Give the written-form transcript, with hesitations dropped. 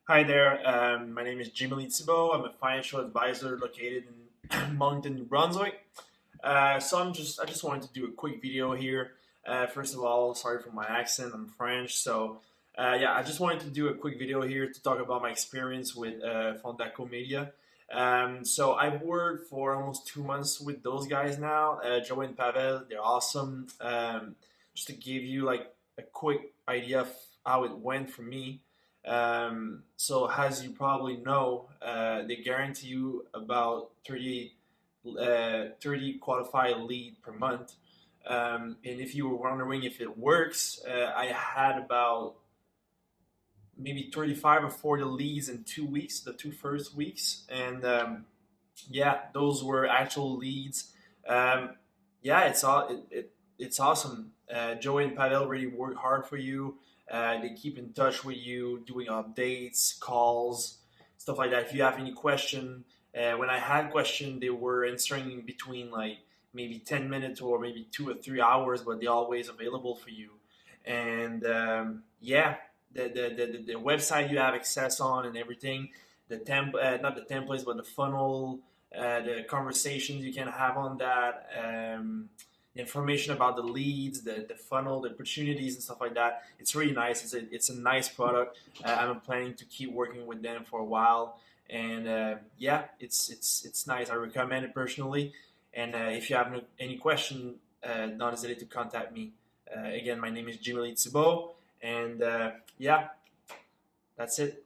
Hi there. My name is Joey Pavel. I'm a financial advisor located in Moncton, New Brunswick. I just wanted to do a quick video here. First of all, sorry for my accent. I'm French, I just wanted to do a quick video here to talk about my experience with Fondako Media. I've worked for almost 2 months with those guys now, Joey and Pavel. They're awesome. Just to give you like a quick idea of how it went for me. As you probably know, they guarantee you about 30 qualified lead per month. And if you were wondering if it works, I had about maybe 35 or 40 leads in 2 weeks, the two first weeks. And those were actual leads. Um, it's awesome. Joey and Pavel really work hard for you. They keep in touch with you, doing updates, calls, stuff like that. If you have any question, when I had question, they were answering in between like maybe 10 minutes or maybe 2 or 3 hours, but they're always available for you. And the website you have access on and everything, not the templates, but the funnel, the conversations you can have on that. The information about the leads, the funnel, the opportunities and stuff like that. It's really nice. It's a nice product. I'm planning to keep working with them for a while, and it's nice. I recommend it personally. And if you have any question, don't hesitate to contact me. Again, my name is Joey Pavel, and that's it.